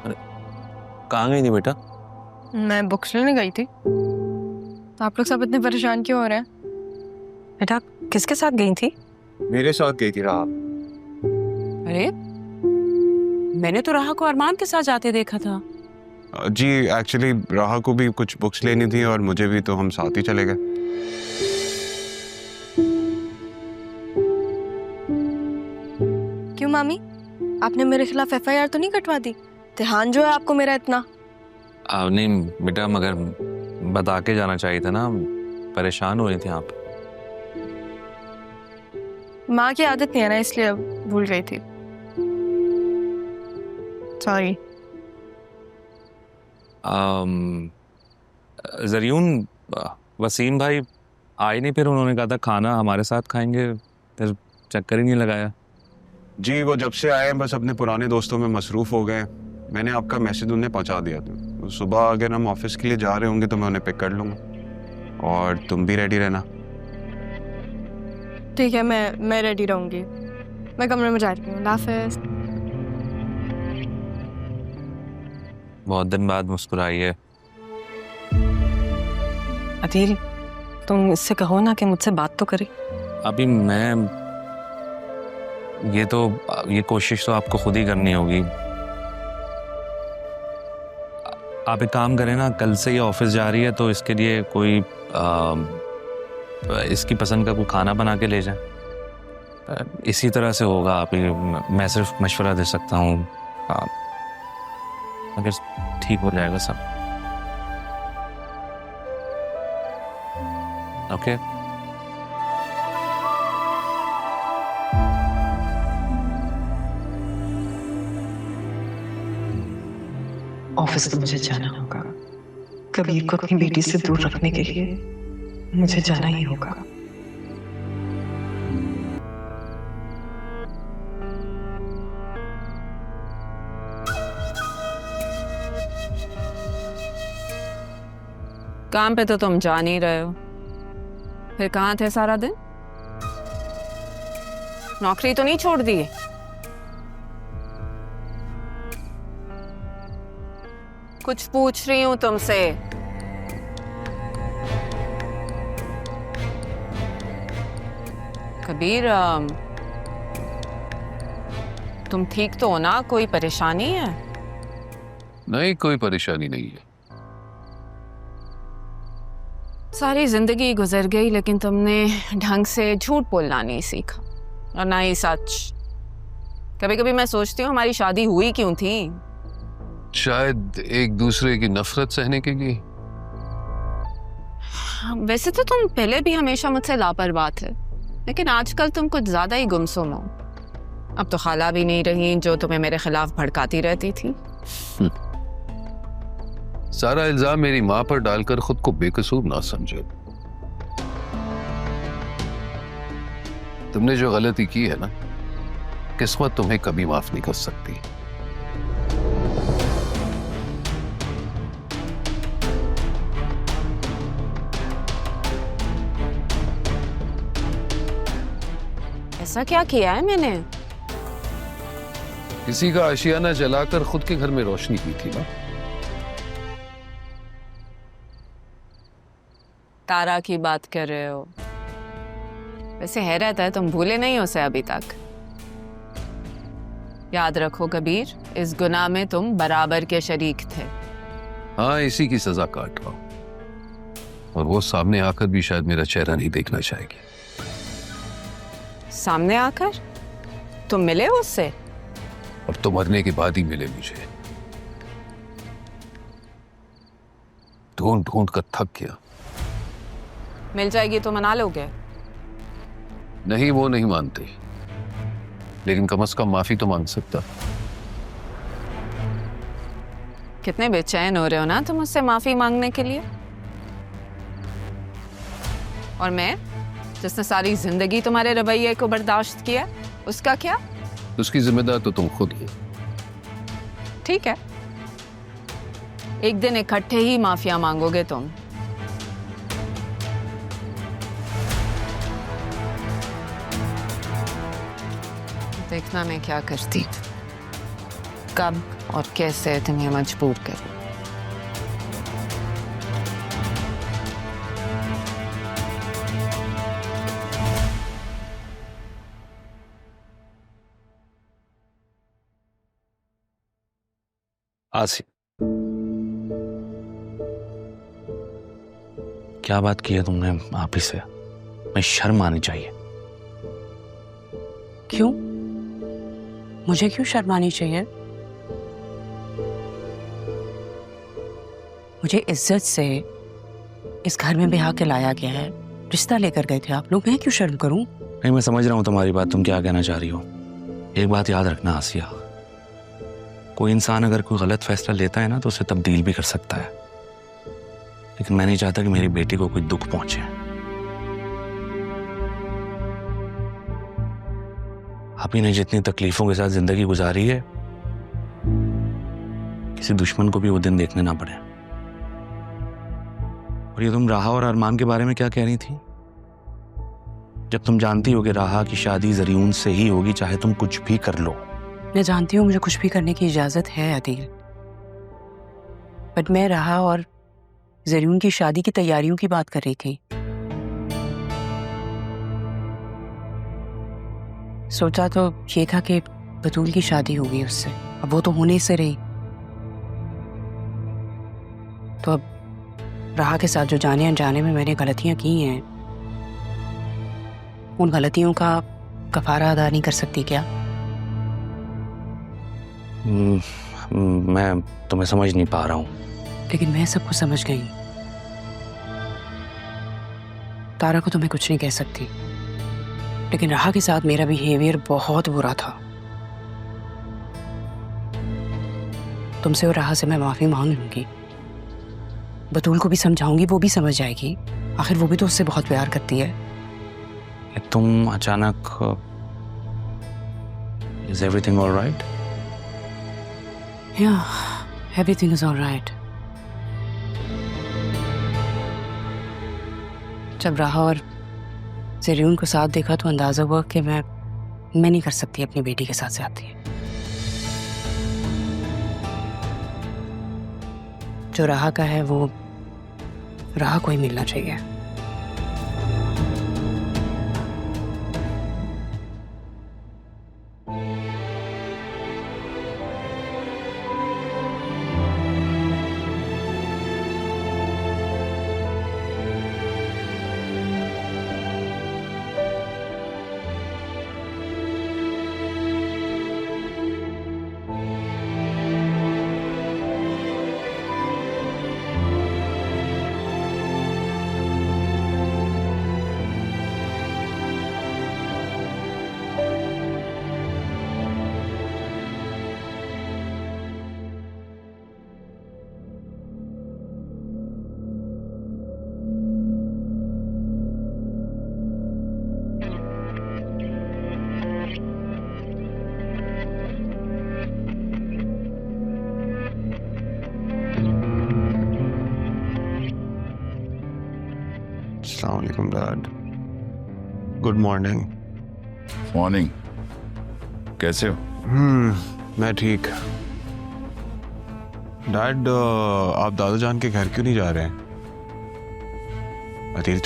अरे कहाँ गई थी बेटा? मैं बुक्स लेने गई थी। तो आप लोग सब इतने परेशान क्यों हो रहे हैं? बेटा किसके साथ गई थी? मेरे साथ गई थी राह। अरे मैंने तो राहा को अरमान के साथ जाते देखा था। जी एक्चुअली राह को भी कुछ बुक्स लेनी थी और मुझे भी, तो हम साथ ही चले गए। क्यों मामी, आपने मेरे खिलाफ एफआईआर तो नहीं कटवा दी? ध्यान जो है आपको मेरा इतना। नहीं बेटा, मगर बता के जाना चाहिए था ना, परेशान हो रही थी आप। माँ की आदत नहीं है ना, इसलिए अब भूल गई थी। सॉरी। जरियून, वसीम भाई आए नहीं, फिर उन्होंने कहा था खाना हमारे साथ खाएंगे, फिर चक्कर ही नहीं लगाया। जी वो जब से आए हैं बस अपने पुराने दोस्तों में मसरूफ हो गए। मैंने आपका मैसेज उन्हें पहुंचा दिया था। सुबह अगर हम ऑफिस के लिए जा रहे होंगे तो मैं उन्हें पिक कर लूँगा, और तुम भी रेडी रहना। ठीक है, मैं रेडी रहूंगी। मैं कमरे में जा रही हूँ। अल्लाह हाफ़िज़। बहुत दिन बाद मुस्कुराई है। अधीर, तुम इससे कहो ना कि मुझसे बात तो करे। अभी मैं ये कोशिश तो आपको खुद ही करनी होगी। आप एक काम करें ना, कल से ये ऑफिस जा रही है तो इसके लिए कोई इसकी पसंद का कोई खाना बना के ले जाए। इसी तरह से होगा। आप मैं सिर्फ मशवरा दे सकता हूँ, अगर ठीक हो जाएगा सब। ओके ऑफिस तो मुझे जाना होगा। कबीर को अपनी बेटी से दूर रखने के लिए मुझे जाना ही होगा। काम पे तो तुम जा नहीं रहे हो, फिर कहाँ थे सारा दिन? नौकरी तो नहीं छोड़ दी? कुछ पूछ रही हूँ तुमसे। कबीर, तुम ठीक तो हो ना? कोई परेशानी है? नहीं, कोई परेशानी नहीं है। सारी जिंदगी गुजर गई लेकिन तुमने ढंग से झूठ बोलना नहीं सीखा, और ना ही सच। कभी कभी मैं सोचती हूँ हमारी शादी हुई क्यों थी? शायद एक दूसरे की नफरत सहने के लिए। वैसे तो तुम पहले भी हमेशा मुझसे लापरवाह थे, लेकिन आजकल तुम कुछ ज्यादा ही गुमसुम हो। अब तो खाला भी नहीं रही जो तुम्हें मेरे खिलाफ भड़काती रहती थी। सारा इल्जाम मेरी माँ पर डालकर खुद को बेकसूर ना समझो। तुमने जो गलती की है ना, किस्मत तुम्हें कभी माफ नहीं कर सकती। ऐसा क्या किया है मैंने? किसी का आशियाना जलाकर खुद के घर में रोशनी की थी ना। तारा की बात कर रहे हो? वैसे हैरत है तुम भूले नहीं हो उसे अभी तक। याद रखो कबीर, इस गुनाह में तुम बराबर के शरीक थे। हाँ, इसी की सजा काट रहा हूं, और वो सामने आकर भी शायद मेरा चेहरा नहीं देखना चाहेगी। सामने आकर? तुम मिले उससे? अब तो मरने के बाद ही मिले मुझे। ढूंढ ढूंढ कर थक गया। मिल जाएगी तो मना लोगे? नहीं, वो नहीं मानते, लेकिन कम से कम माफी तो मांग सकता। कितने बेचैन हो रहे हो ना तुम मुझसे माफी मांगने के लिए। और मैं, जिसने सारी जिंदगी तुम्हारे रवैये को बर्दाश्त किया, उसका क्या? उसकी जिम्मेदार तो तुम खुद हो। ठीक है, एक दिन इकट्ठे ही माफिया मांगोगे तुम। देखना मैं क्या करती। कब और कैसे तुम्हें मजबूर करूं। आसिफ, क्या बात की है तुमने आप ही से? मैं शर्म आनी चाहिए। क्यों? मुझे क्यों शर्मानी चाहिए? मुझे इज्जत से इस घर में ब्याह के लाया गया है, रिश्ता लेकर गए थे आप लोग, मैं क्यों शर्म करूं? नहीं, मैं समझ रहा हूं तुम्हारी बात, तुम क्या कहना चाह रही हो। एक बात याद रखना आसिया, कोई इंसान अगर कोई गलत फैसला लेता है ना तो उसे तब्दील भी कर सकता है, लेकिन मैं नहीं चाहता कि मेरी बेटी को कोई दुख पहुंचे। आप ही ने जितनी तकलीफों के साथ जिंदगी गुजारी है, किसी दुश्मन को भी वो दिन देखने ना पड़े। और ये तुम राहा और अरमान के बारे में क्या कह रही थी? जब तुम जानती हो कि राहा की शादी जरीउन से ही होगी, चाहे तुम कुछ भी कर लो। मैं जानती हूँ मुझे कुछ भी करने की इजाजत है अदील, बट मैं राहा और जरीउन की शादी की तैयारियों की बात कर रही थी। सोचा तो ये था कि बतूल की शादी होगी उससे, अब वो तो होने से रही, तो अब राहा के साथ जो जाने अनजाने में मैंने गलतियां की हैं, उन गलतियों का कफारा अदा नहीं कर सकती क्या? मैं तुम्हें समझ नहीं पा रहा हूँ। लेकिन मैं सबको समझ गई। तारा को तो मैं कुछ नहीं कह सकती, लेकिन राहा के साथ मेरा बिहेवियर बहुत बुरा था। तुमसे और राहा से मैं माफी मांग लूंगी, बतूल को भी समझाऊंगी, वो भी समझ जाएगी, आखिर वो भी तो उससे बहुत प्यार करती है। तुम अचानक, is everything alright? Yeah, everything is all right. जब राहा और जरीउन को साथ देखा तो अंदाजा हुआ कि मैं नहीं कर सकती अपनी बेटी के साथ ज्यादती। जो राहा का है वो राहा को ही मिलना चाहिए। अस्सलाम वालेकुम डैड। Good morning. मॉर्निंग। कैसे हो? मैं ठीक। डैड, आप दादा जान के घर क्यों नहीं जा रहे हैं? अतील